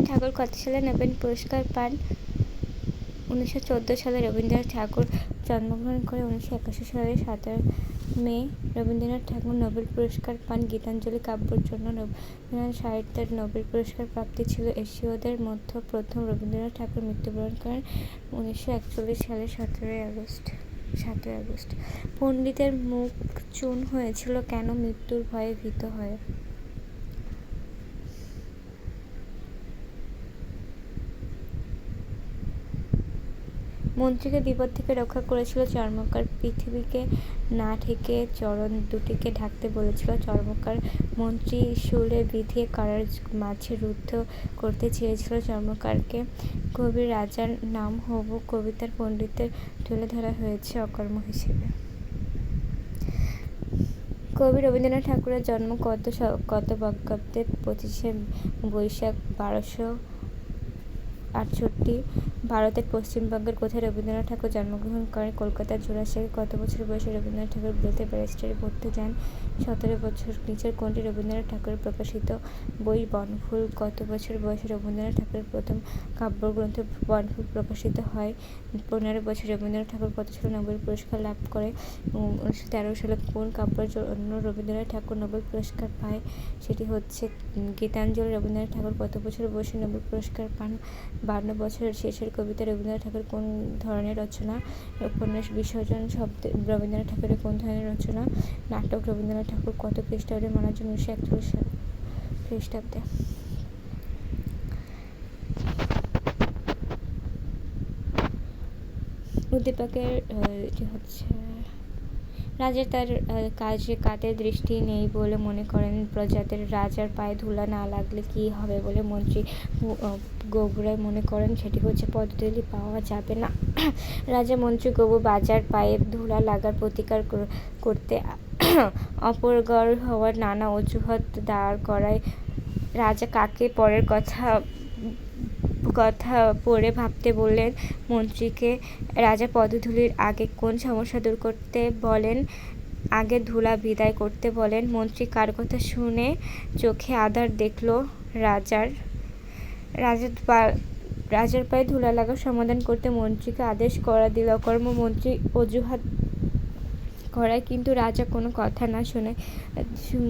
ঠাকুর কত সালে নোবেল পুরস্কার পান? 1914 সালে রবীন্দ্রনাথ ঠাকুর জন্মগ্রহণ করে 1981 সালের 17 মে রবীন্দ্রনাথ ঠাকুর নোবেল পুরস্কার পান। গীতাঞ্জলি কাব্যের জন্য রবীন্দ্রনাথ সাহিত্যের নোবেল পুরস্কার প্রাপ্তি ছিল এশীয়দের মধ্যে প্রথম। রবীন্দ্রনাথ ঠাকুর মৃত্যুবরণ করেন 1941 সালের 17 আগস্ট। পণ্ডিতের মুখ চুন হয়েছিল কেন? মৃত্যুর ভয়ে ভীত হয়ে। মন্ত্রীকে বিপদ থেকে রক্ষা করেছিল চর্মকার। পৃথিবীকে না ঢেকে চরণ দুটিকে ঢাকতে বলেছিল চর্মকার। মন্ত্রী শূলে বিধিয়ে কারার মাঝে রুদ্ধ করতে চেয়েছিল চর্মকারকে। কবি রাজার নাম হবু কবিতার পণ্ডিতের তুলে ধরা হয়েছে অকর্ম হিসেবে। কবি রবীন্দ্রনাথ ঠাকুরের জন্ম কত বঙ্গাব্দে? 25শে বৈশাখ 1268। ভারতের পশ্চিমবঙ্গের কোথায় রবীন্দ্রনাথ ঠাকুর জন্মগ্রহণ করেন? কলকাতার জোড়াসাঁকোয়। কত বছর বয়সে রবীন্দ্রনাথ ঠাকুর বিলেতে ব্যারিস্টারি পড়তে যান? 17 বছর। নিচের কোনটি রবীন্দ্রনাথ ঠাকুরের প্রকাশিত বই? বনফুল। কত বছর বয়সে রবীন্দ্রনাথ ঠাকুরের প্রথম কাব্যগ্রন্থ বনফুল প্রকাশিত হয়? 15 বছর। রবীন্দ্রনাথ ঠাকুর কত সালে নোবেল পুরস্কার লাভ করে? 1913 সালে। কোন কাব্যের জন্য রবীন্দ্রনাথ ঠাকুর নোবেল পুরস্কার পায়? সেটি হচ্ছে গীতাঞ্জলি। রবীন্দ্রনাথ ঠাকুর কত বছর বয়সে নোবেল পুরস্কার পান? 52 বছর। শেষের কবিতা রবীন্দ্রনাথ ঠাকুর কোন ধরনের রচনা? উপন্যাস। বিসর্জন শব্দ রবীন্দ্রনাথ ঠাকুরের কোন ধরনের রচনা? নাটক। রবীন্দ্রনাথ ঠাকুর কত খ্রিস্টাব্দে মারা যান? 1941 খ্রিস্টাব্দে। উদ্দীপকের হচ্ছে রাজা তার কাজে কাদের দৃষ্টি নেই বলে মনে করেন? প্রজাদের। রাজার পায়ে ধুলা না লাগলে কি হবে বলে মন্ত্রী গবুরাই মনে করেন? সেটি হচ্ছে পদধূলি পাওয়া যাবে না। রাজা মন্ত্রী গবু বাজার পায়ে ধুলা লাগার প্রতিকার করতে অপারগর হওয়ার নানা অজুহাত দাঁড় করায়। রাজা কাকে পরের কথা পরে ভাবতে বললেন মন্ত্রীকে? রাজা পদধূলির আগে কোন সমস্যা দূর করতে বলেন? আগে ধুলা বিদায় করতে বলেন। মন্ত্রী কার কথা শুনে চোখে আঁধার দেখল? রাজার পায়ে ধুলা লাগার সমাধান করতে মন্ত্রীকে আদেশ করা দিল অকর্ম মন্ত্রী অজুহাত করায়, কিন্তু রাজা কোনো কথা না শুনে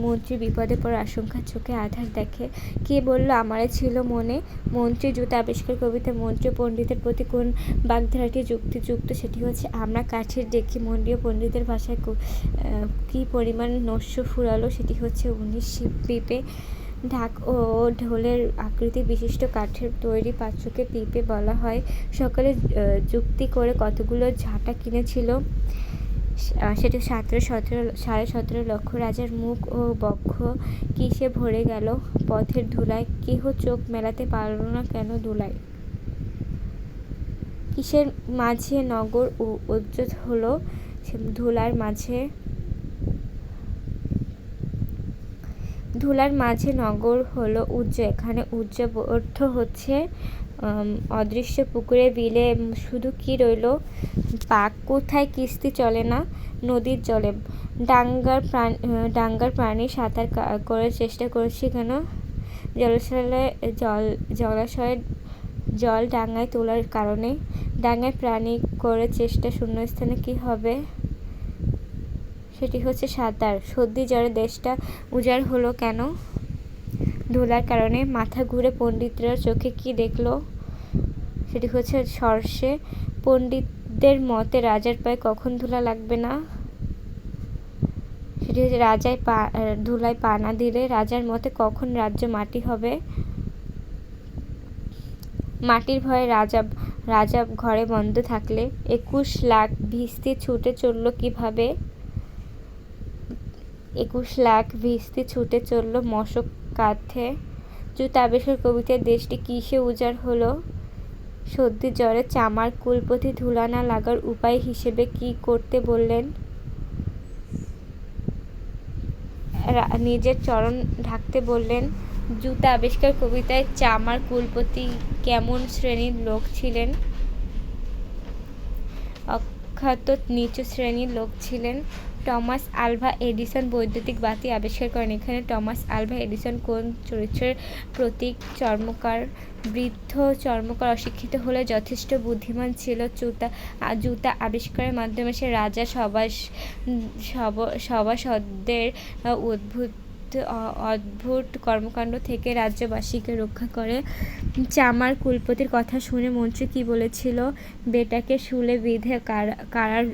মন্ত্রী বিপদে পড়ার আশঙ্কা চোখে আঁধার দেখে। কে বলল আমারে ছিল মনে? মন্ত্রী। জুতা আবিষ্কার কবিতা মন্ত্রী পণ্ডিতের প্রতি কোন বাগধারাটি যুক্তিযুক্ত? সেটি হচ্ছে আমরা কাঠের দেখি। মন্ডীয় পণ্ডিতের ভাষায় কি পরিমাণ নস্য ফুরালো? সেটি হচ্ছে 19 পিপে। ঢাক ও ঢোলের আকৃতি বিশিষ্ট কাঠের তৈরি পাত্রকে পিপে বলা হয়। সকালে যুক্তি করে কতগুলো ঝাঁটা কিনেছিল? সেটি 17.5 লক্ষ। রাজার মুখ ও বক্ষ কিসে ভরে গেল? পথের ধুলায়। কেহ চোখ মেলাতে পারল না কেন ধুলায়? কিসের মাঝে নগর উজ্জ্বল হলো? ধুলার মাঝে নগর হলো উজ্জ্বল। এখানে উজ্জ্বল অর্থ হচ্ছে অদৃশ্য। পুকুরে বিলে শুধু কি রইল? পাক। কোথায় কিস্তি চলে না? নদীর জলে। ডাঙ্গার প্রাণী সাঁতার করার চেষ্টা করছি কেন? জলাশয়ের জল ডাঙ্গায় তোলার কারণে। ডাঙ্গায় প্রাণী করে চেষ্টা শূন্যস্থানে কি হবে? সেটি হচ্ছে সাঁতার। সর্দি জ্বরে দেশটা উজাড় হলো কেন? ধুলার কারণে। মাথা ঘুরে পণ্ডিতরা চোখে কি দেখলো? সেটি হচ্ছে সর্ষে। পণ্ডিতদের মতে রাজার পায়ে কখন ধুলা লাগবে না? সেটি হচ্ছে ধুলায় পা না দিলে। রাজার মতে কখন রাজ্য মাটি হবে? মাটির ভয়ে রাজা ঘরে বন্ধ থাকলে। 21 লাখ ভিস্তি ছুটে চলল কিভাবে? 21 লাখ ভিস্তি ছুটে চলল মশক কাঁধে। জুতা আবিষ্কার কবিতার দেশটি কিসে উজাড় হলো? সর্দি জ্বরে। চামার কুলপতি ধুলা না লাগার উপায় হিসেবে কি করতে বললেন? নিজের চরণ ঢাকতে বললেন। জুতা আবিষ্কার কবিতায় চামার কুলপতি কেমন শ্রেণীর লোক ছিলেন? অখ্যাত নিচু শ্রেণীর লোক ছিলেন। টমাস আলভা এডিসন বৈদ্যুতিক বাতি আবিষ্কার করেন। এখানে টমাস আলভা এডিসন কোন চরিত্রের প্রতীক? চর্মকার। বৃদ্ধ চর্মকার অশিক্ষিত হলে যথেষ্ট বুদ্ধিমান ছিল। জুতা আবিষ্কারের মাধ্যমে সে রাজা সভাসদদের অদ্ভুত কর্মকাণ্ড থেকে রাজ্যবাসীকে রক্ষা করে। চামার কুলপতির কথা শুনে মন্ত্রী কি বলেছিল? বেটাকে শুলে বেঁধে কারার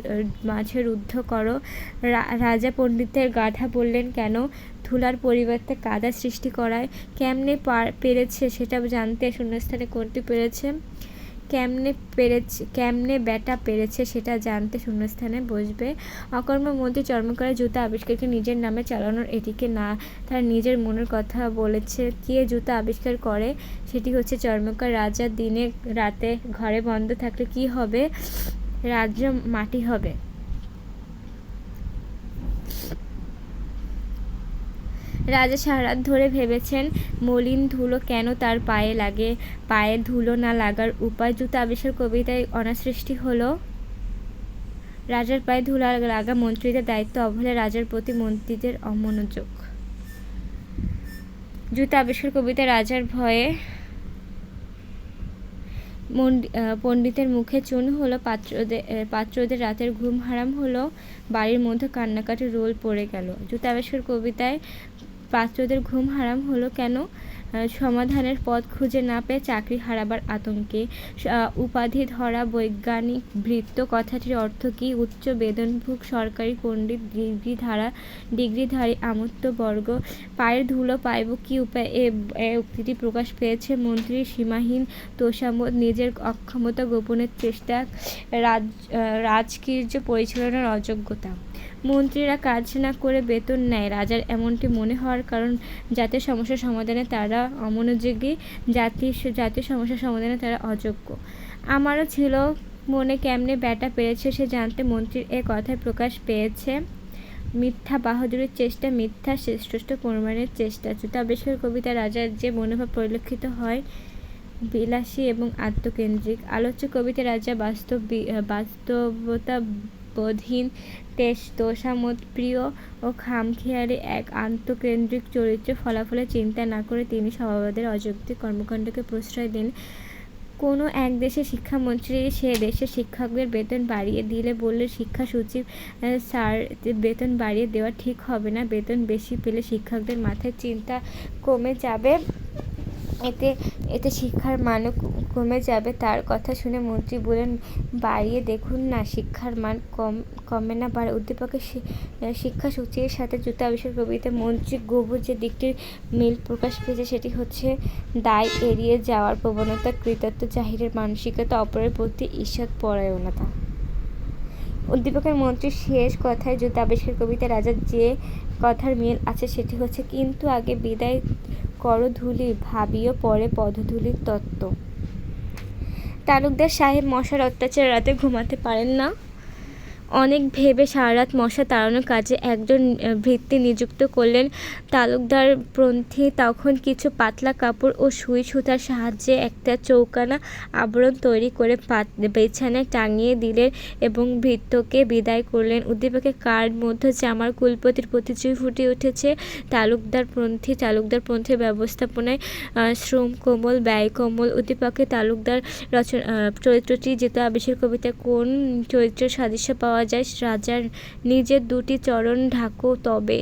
মাঝে রুদ্ধ করো। রাজা পণ্ডিতের গাধা বললেন কেন? ধুলার পরিবর্তে কাদা সৃষ্টি করায়। কেমনে পেরেছে সেটা জানতে শূন্যস্থানে কোনটি পেরেছে? কেমনে বেটা পেরেছে সেটা জানতে শূন্যস্থানে বসবে। অকর্মা মন্ত্রী চর্মকারের জুতা আবিষ্কারকে নিজের নামে চালানোর এটিকে না তার নিজের মনের কথা বলেছে। কে জুতা আবিষ্কার করে? সেটি হচ্ছে চর্মকার। রাজা দিনে রাতে ঘরে বন্ধ থাকলে কি হবে? রাজ্য মাটি হবে। রাজা সারারাত ধরে ভেবেছেন মলিন ধুলো কেন তার পায়ে লাগে। পায়ে ধুলো না লাগার উপায়। জুতা আবিষ্কার কবিতায় অনাসৃষ্টি হলো। রাজার পায়ে ধুলো লাগা মন্ত্রীদের দায়িত্ব অবহেলা, রাজার প্রতি মন্ত্রীদের অমনোযোগ। জুতা আবিষ্কার কবিতায় রাজার ভয়ে পণ্ডিতের মুখে চুন হলো। পাত্রদের রাতের ঘুম হারাম হলো। বাড়ির মধ্যে কান্নাকাটি রোল পড়ে গেল। জুতা আবিষ্কার কবিতায় পাত্রদের ঘুম হারাম হলো কেন? সমাধানের পথ খুঁজে না পেয়ে চাকরি হারাবার আতঙ্কে। উপাধি ধরা বৈজ্ঞানিক ভৃত্য কথাটির অর্থ কী? উচ্চ বেতনভোগ সরকারি পণ্ডিত ডিগ্রিধারী আমূর্তবর্গ। পায়ের ধুলো পাইব কি উপায়? এ উক্তিটি প্রকাশ পেয়েছে মন্ত্রীর সীমাহীন তোষামোদ, নিজের অক্ষমতা গোপনের চেষ্টা, রাজকীর্য পরিচালনার অযোগ্যতা। মন্ত্রীরা কাজ না করে বেতন নেয়। রাজার এমনটি মনে হওয়ার কারণ জাতীয় সমস্যার সমাধানে তারা অমনোযোগী, জাতীয় সমস্যার সমাধানে তারা অযোগ্য। আমারও ছিল মনে কেমনে বেটা পেরেছে সে জানতে মন্ত্রীর এ কথায় প্রকাশ পেয়েছে। মিথ্যা বাহাদুরের চেষ্টা, মিথ্যা শ্রেষ্ঠত্ব প্রমাণের চেষ্টা। জুতা আবিষ্কার কবিতা রাজার যে মনোভাব পরিলক্ষিত হয় বিলাসী এবং আত্মকেন্দ্রিক। আলোচ্য কবিতা রাজা বাস্তবতা বোধহীন, তোষামোদ প্রিয় ও খামখেয়ালি এক আত্মকেন্দ্রিক চরিত্র। ফলাফলের চিন্তা না করে তিনি স্বভাবদের অযৌক্তিক কর্মকাণ্ডকে প্রশ্রয় দেন। কোনো এক দেশের শিক্ষামন্ত্রী সে দেশের শিক্ষকদের বেতন বাড়িয়ে দিলে বললে শিক্ষা সচিব, স্যার বেতন বাড়িয়ে দেওয়া ঠিক হবে না। বেতন বেশি পেলে শিক্ষকদের মাথায় চিন্তা কমে যাবে, এতে শিক্ষার মানও কমে যাবে। তার কথা শুনে মন্ত্রী বললেন বাড়িয়ে দেখুন না, শিক্ষার মান কমে না বাড়ে। উদ্দীপকের শিক্ষা সচিবের সাথে জুতা আবিষ্কার কবিতায় মন্ত্রী গভীর যে দিকটির মিল প্রকাশ পেয়েছে সেটি হচ্ছে দায় এড়িয়ে যাওয়ার প্রবণতা, কৃতিত্ব জাহিরের মানসিকতা, অপরের প্রতি ঈষৎ পরায়ণতা। উদ্দীপকের মন্ত্রীর শেষ কথায় জুতা আবিষ্কার কবিতায় রাজার যে কথার মিল আছে সেটি হচ্ছে কিন্তু আগে বিদায় করো ধূলি, ভাবিও পরে পদধূলির তত্ত্ব। তালুকদার সাহেব মশার অত্যাচারে রাতে ঘুমাতে পারেন না। অনেক ভেবে সারারাত মশা তাড়ানোর কাজে একজন ভৃত্য নিযুক্ত করলেন। তালুকদারপন্থী তখন কিছু পাতলা কাপড় ও সুই সুতার সাহায্যে একটা চৌকানা আবরণ তৈরি করে বিছানায় টাঙিয়ে দিলেন এবং ভৃত্যকে বিদায় করলেন। উদ্দীপকের কার মধ্যে চামার কুলপতির প্রতিচ্ছবি ফুটে উঠেছে। তালুকদারপন্থীর ব্যবস্থাপনায় শ্রম কোমল, ব্যয় কোমল। উদ্দীপকে তালুকদার চরিত্রটি জুতা আবিষ্কার কবিতায় কোন চরিত্রের সাদৃশ্য পাওয়া যায়? রাজার নিজের দুটি চরণ ঢাকো তবে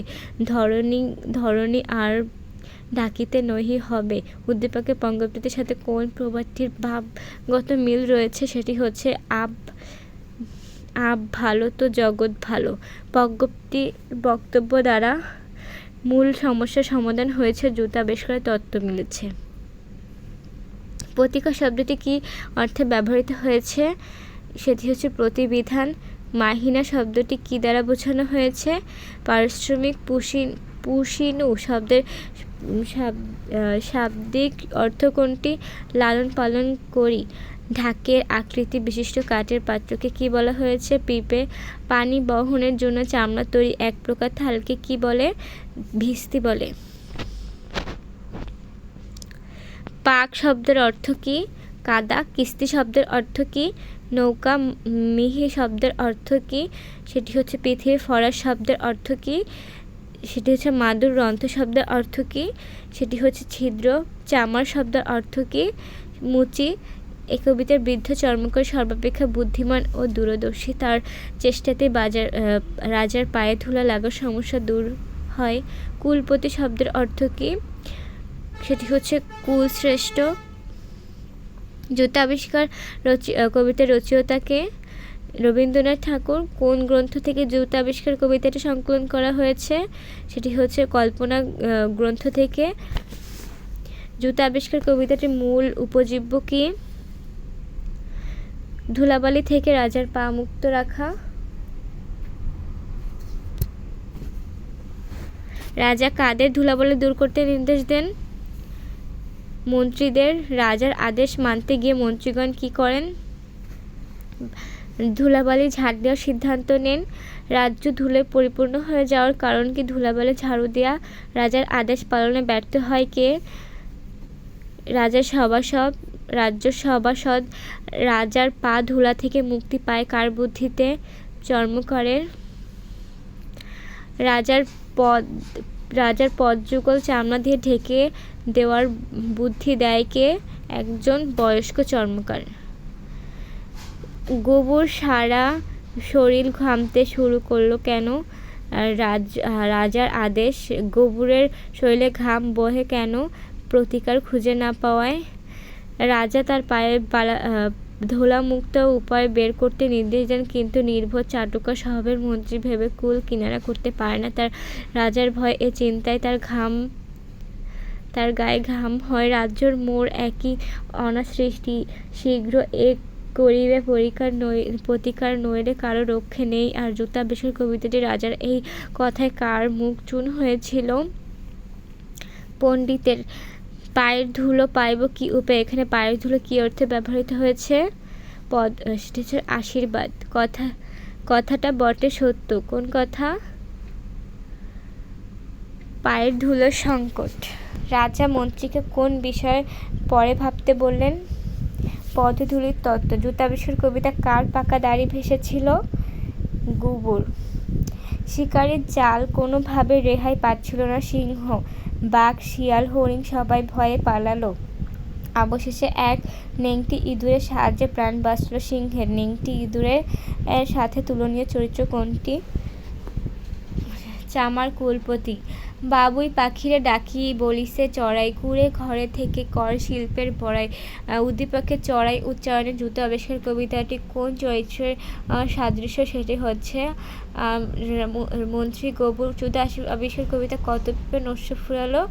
ধরণী আর ঢাকিতে নহি হবে। উদ্দীপকের পঙ্গক্তির সাথে কোন প্রবাদটির ভাবগত মিল রয়েছে? সেটি হচ্ছে আব ভালো তো জগৎ ভালো। পঙ্গক্তির বক্তব্য দ্বারা মূল সমস্যার সমাধান হয়েছে, জুতা আবিষ্কারের তত্ত্ব মিলেছে। প্রতিকা শব্দটি কি অর্থে ব্যবহৃত হয়েছে? সেটি হচ্ছে প্রতিবিধান। মাহিনা শব্দটি কি দ্বারা বোঝানো হয়েছে? পারিশ্রমিক। পুশিনু শব্দের শাব্দিক অর্থ কোনটি? লালন পালন করি। ঢাকের আকৃতি বিশিষ্ট কাঠের পাত্রকে কি বলা হয়েছে? পিপে। পানি বহনের জন্য চামড়ার তৈরি এক প্রকার থালকে কি বলে? ভিস্তি বলে। পাক শব্দের অর্থ কি? কাদা। কিস্তি শব্দের অর্থ কি? নৌকা মিহি শব্দের অর্থ কী? সেটি হচ্ছে পৃথিবী। ফরাস শব্দের অর্থ কী? সেটি হচ্ছে মাদুর। রন্ধ্র শব্দের অর্থ কী? সেটি হচ্ছে ছিদ্র। চামার শব্দের অর্থ কী? মুচি। এই কবিতার বৃদ্ধ চর্মকার সর্বাপেক্ষা বুদ্ধিমান ও দূরদর্শী। তার চেষ্টাতে রাজার পায়ে ধুলা লাগার সমস্যা দূর হয়। কুলপতি শব্দের অর্থ কী? সেটি হচ্ছে কুলশ্রেষ্ঠ। জুতা আবিষ্কার কবিতার রচয়িতাকে? রবীন্দ্রনাথ ঠাকুর। কোন গ্রন্থ থেকে জুতা আবিষ্কার কবিতাটি সংকলন করা হয়েছে? সেটি হচ্ছে কল্পনা গ্রন্থ থেকে। জুতা আবিষ্কার কবিতাটির মূল উপজীব্য কী? ধুলাবালি থেকে রাজার পা মুক্ত রাখা। রাজা কাদের ধুলাবালি দূর করতে নির্দেশ দেন? মন্ত্রীদের। রাজার আদেশ মানতে গিয়ে মন্ত্রীগণ কী করেন? ধুলাবালি ঝাড় দেওয়ার সিদ্ধান্ত নেন। রাজ্য ধুলোয় পরিপূর্ণ হয়ে যাওয়ার কারণ কি? ধুলাবালি ঝাড়ু দেওয়া। রাজার আদেশ পালনে ব্যর্থ হয় কে? রাজার সভাসদ। রাজ্য সভাসদ। রাজার পা ধুলা থেকে মুক্তি পায় কার বুদ্ধিতে? চর্মকারের। রাজার পদযুগল চামড়া দিয়ে ঢেকে দেওয়ার বুদ্ধি দেয় কে? একজন বয়স্ক চর্মকার। গোবর সারা শরীর ঘামতে শুরু করলো কেন? রাজার আদেশ। গোবরের শরীরে ঘাম বহে কেন? প্রতিকার খুঁজে না পাওয়ায়। রাজা তার পায়ের ধুলামুক্ত উপায় বের করতে নির্দেশ দেন, কিন্তু নির্বোধ চাটুকার স্বভাবের মন্ত্রী ভেবে কুল কিনারা করতে পারে না। রাজার ভয় এ চিন্তায় তার গায়ে ঘাম হয়। রাজ্যর মোর একই অনাসৃষ্টি, শীঘ্র এক করিবে প্রতিকার নইলে কারো রক্ষে নেই। আর জুতা আবিষ্কার কবিতাটি রাজার এই কথায় কার মুখ চুন হয়েছিল? পণ্ডিতের। পায়ের ধুলো পাইব কি উপায়? এখানে পায়ের ধুলো কি অর্থে ব্যবহৃত হয়েছে? সেটা হচ্ছে আশীর্বাদ। কথাটা বটে সত্য। কোন কথা? পায়ের ধুলোর সংকট। রাজা মন্ত্রীকে কোন বিষয়ে পরে ভাবতে বললেন? পদধূলির তত্ত্ব। জুতা আবিষ্কার কবিতা কার পাকা দাড়ি ভেসেছিল? গোবর। শিকারীর জাল কোনোভাবে রেহাই পাচ্ছিল না। সিংহ, বাঘ, শিয়াল, হরিণ সবাই ভয়ে পালালো। অবশেষে এক নেংটি ইঁদুরের সাহায্যে প্রাণ বাঁচল সিংহের। নেংটি ইঁদুরের সাথে তুলনীয় চরিত্র কোনটি? চামার কুলপতি। বাবুই পাখিরে ডাকি বলিছে চড়াই, কুড়ে ঘরে থেকে কর শিল্পের বড়াই। উদ্দীপকের চড়াই উচ্চারণে জুতা আবিষ্কার কবিতাটি কোন চরিত্রের সাদৃশ্য? সেটি হচ্ছে মন্ত্রী গোবর। জুতা আবিষ্কার কবিতা কত পেঁপে নস্য ফুরালো?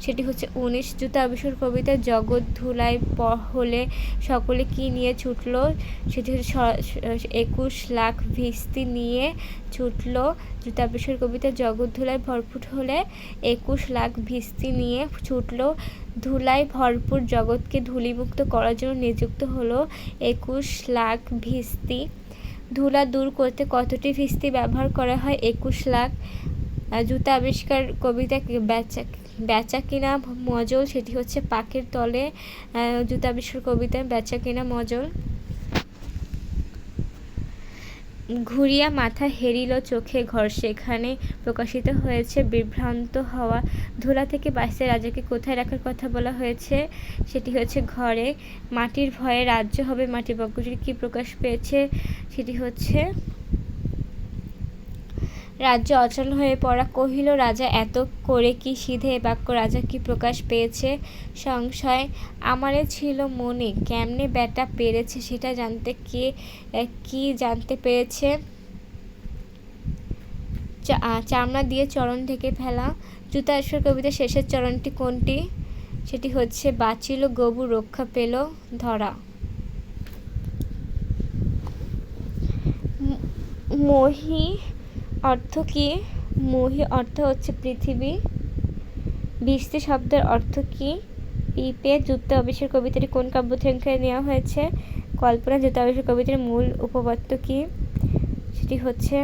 সেটি হচ্ছে 19। জুতা আবিষ্কার কবিতা জগৎ ধুলায় হলে সকলে কি নিয়ে ছুটল? সেটি হচ্ছে 21 লাখ ভিস্তি নিয়ে ছুটল। জুতা আবিষ্কার কবিতা জগৎ ধুলায় ভরপুর হলে 21 লাখ ভিস্তি নিয়ে ছুটল। ধুলায় ভরপুর জগৎকে ধূলিমুক্ত করার জন্য নিযুক্ত হলো 21 লাখ ভিস্তি। ধুলা দূর করতে কতটি ভিস্তি ব্যবহার করা হয়? 21 লাখ। জুতা আবিষ্কার কবিতা বেচা কিনা মজল। সেটি হচ্ছে পাকের তলে। জুতা আবিষ্কার কবিতা বেচা কিনা মজল। ঘুরিয়া মাথা হেরিল চোখে ঘর, সেখানে প্রকাশিত হয়েছে বিভ্রান্ত হওয়া। ধুলা থেকে বাঁচতে রাজাকে কোথায় রাখার কথা বলা হয়েছে? সেটি হচ্ছে ঘরে। মাটির ভয়ে রাজ্য হবে মাটি। বাক্যটি কি প্রকাশ পেয়েছে? সেটি হচ্ছে রাজ্য অচল হয়ে পড়া। কহিল রাজা এত করে কি সিধে? বাক্য রাজা কি প্রকাশ পেয়েছে? সংশয়। আমারে ছিল মনে কেমনে বেটা পেরেছে, সেটা জানতে কি জানতে পেরেছে? চামড়া দিয়ে চরণ ঢেকে ফেলা। জুতা আবিষ্কার কবিতার শেষের চরণটি কোনটি? সেটি হচ্ছে বাঁচিল গবু রক্ষা পেল ধরা। মহী অর্থ কি? মহী অর্থ হচ্ছে পৃথিবী। ভিস্তি শব্দের অর্থ কি? পিঁপে। জুতা আবিষ্কার কবিতাটি কোন কাব্য থেকে নেওয়া হয়েছে? কল্পনা। জুতা আবিষ্কার কবিতার মূল উপপাদ্য কি? সেটি হচ্ছে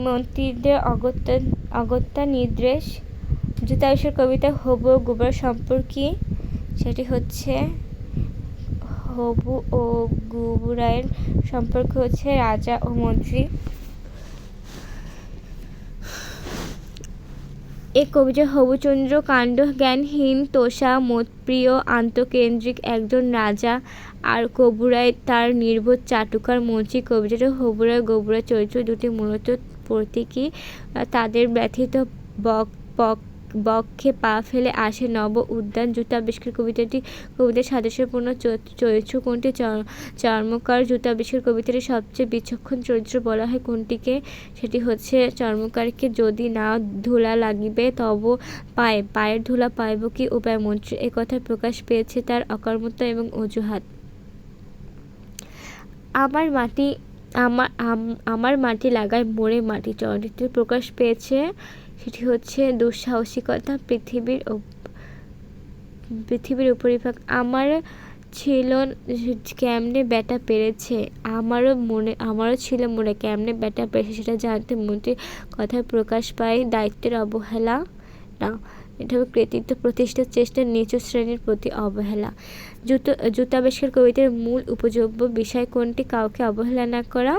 মন্ত্রীদের অগত্যা নির্দেশ। জুতা আবিষ্কার কবিতা হবু গোবর সম্পর্কে সেটি হচ্ছে হবু ও গুবরায়ের সম্পর্ক হচ্ছে রাজা ও মন্ত্রী। এই কবিতা হবুচন্দ্র কাণ্ডজ্ঞানহীন, তোষা, মতপ্রিয়, আত্মকেন্দ্রিক একজন রাজা, আর গুবরায় তার নির্বোধ চাটুকার মন্ত্রী। কবিতাটি হবুরায় গুবরায় চরিত্র দুটি মূলত প্রতীকী। তাদের ব্যথিত বক্ষে পা ফেলে আসে নব উদ্যান। জুতাবিষ্কার কবিতার সাদৃশ্যপূর্ণ চরিত্র কোনটি? চর্মকার। জুতাবিষ্কার কবিতাটি সবচেয়ে বিচক্ষণ চরিত্র বলা হয় কোনটিকে? সেটি হচ্ছে চর্মকারকে। যদি না ধুলা লাগিবে তব পায়ের ধুলা পাইব কি উপায়? মন্ত্রী একথায় প্রকাশ পেয়েছে তার অকর্মতা এবং অজুহাত। আমার মাটি লাগায় মোরে মাটি চরিত্রে প্রকাশ পেয়েছে, সেটি হচ্ছে দুঃসাহসিকতা। পৃথিবীর উপরিভাগ আমার ছিল কেমনে বেটা পেরেছে, আমারও ছিল মনে কেমনে বেটা পেরেছে সেটা জানতে মন্ত্রীর কথায় প্রকাশ পায় দায়িত্বের অবহেলা না, এটা হবে কৃতিত্ব প্রতিষ্ঠার চেষ্টা, নিচু শ্রেণীর প্রতি অবহেলা। জুতাবিষ্কার কবিতার মূল উপযোগ্য বিষয় কোনটি? কাউকে অবহেলা না করা,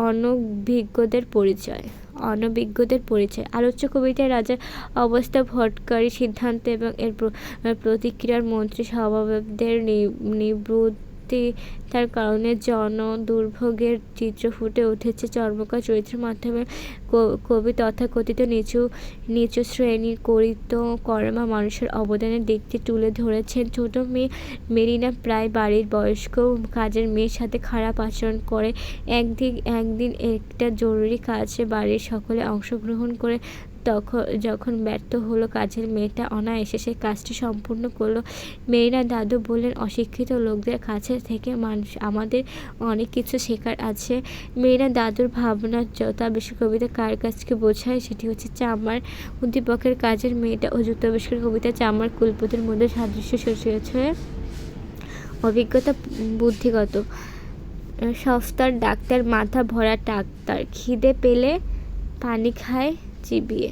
অনভিজ্ঞদের পরিচয়। আলোচ্য কবিতায় রাজার অবস্থা, ভটকারী সিদ্ধান্ত এবং এর প্রতিক্রিয়ার মন্ত্রী স্বভাবদের নিবৃত্তিতার কারণে দুর্ভোগের চিত্র ফুটে উঠেছে। চর্মকার চরিত্রের মাধ্যমে কবি তথাকথিত নিচু শ্রেণীর কর্মা মানুষের অবদানের দিকটি তুলে ধরেছেন। ছোট মেয়ে মেরিনা প্রায় বাড়ির বয়স্ক কাজের মেয়ের সাথে খারাপ আচরণ করে। একদিন একটা জরুরি কাজে বাড়ির সকলে অংশগ্রহণ করে যখন ব্যর্থ হলো, কাজের মেয়েটা অনায়াসে সেই কাজটি সম্পূর্ণ করলো। মেয়েরা দাদু বললেন, অশিক্ষিত লোকদের কাছে থেকে আমাদের অনেক কিছু শেখার আছে। মেয়েরা দাদুর ভাবনা জুতাবিষ্কার কবিতা কার কাজকে বোঝায়? সেটি হচ্ছে চামার। উদ্দীপকের কাজের মেয়েটা ও জুতাবিষ্কার কবিতা চামার কুলপতির মধ্যে সাদৃশ্য সৃষ্টি। অভিজ্ঞতা বুদ্ধিগত। সস্তার ডাক্তার, মাথা ভরা ডাক্তার, খিদে পেলে পানি খায় চিবিয়ে।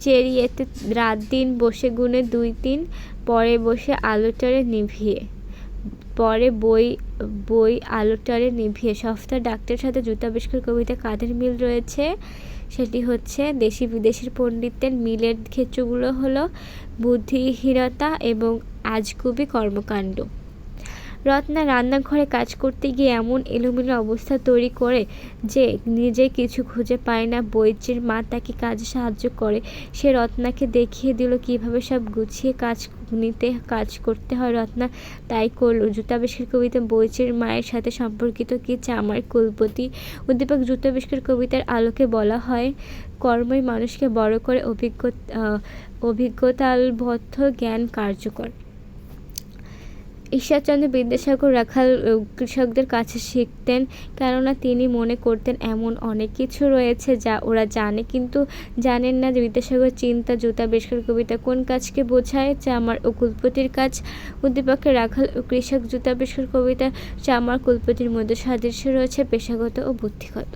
চেরিয়েতে রাত দিন বসে গুনে 2-3, পরে বসে আলোটারে নিভিয়ে। সস্তার ডাক্তারের সাথে জুতাবিষ্কার কবিতা কাদের মিল রয়েছে? সেটি হচ্ছে দেশি বিদেশের পণ্ডিতদের মিলের ক্ষেত্রগুলো হলো বুদ্ধিহীনতা এবং আজগুবি কর্মকাণ্ড। রত্না রান্নাঘরে কাজ করতে গিয়ে এমন এলোমেলো অবস্থা তৈরি করে যে নিজে কিছু খুঁজে পায় না। বইচির মা তাকে কাজে সাহায্য করে। সে রত্নাকে দেখিয়ে দিল কিভাবে সব গুছিয়ে কাজ করতে হয়। রত্না তাই করল। জুতাবিষ্কার কবিতা বইচির মায়ের সাথে সম্পর্কিত কি? চামার কুলপতি। উদ্দীপক জুতাবিষ্কার কবিতার আলোকে বলা হয়, কর্মই মানুষকে বড় করে, অভিজ্ঞতাবদ্ধ জ্ঞান কার্যকর। ঈশ্বরচন্দ্র বিদ্যাসাগর রাখাল কৃষকদের কাছে শিখতেন, কেননা তিনি মনে করতেন এমন অনেক কিছু রয়েছে যা ওরা জানে কিন্তু জানেন না। বিদ্যাসাগর চিন্তা জুতাবিষ্কার কবিতা কোন কাজকে বোঝায়? চামার ও কুলপতির কাজ। উদ্দীপকে রাখাল ও কৃষক জুতাবিষ্কার কবিতা চামার কুলপতির মধ্যে সাদৃশ্য রয়েছে পেশাগত ও বুদ্ধিগত।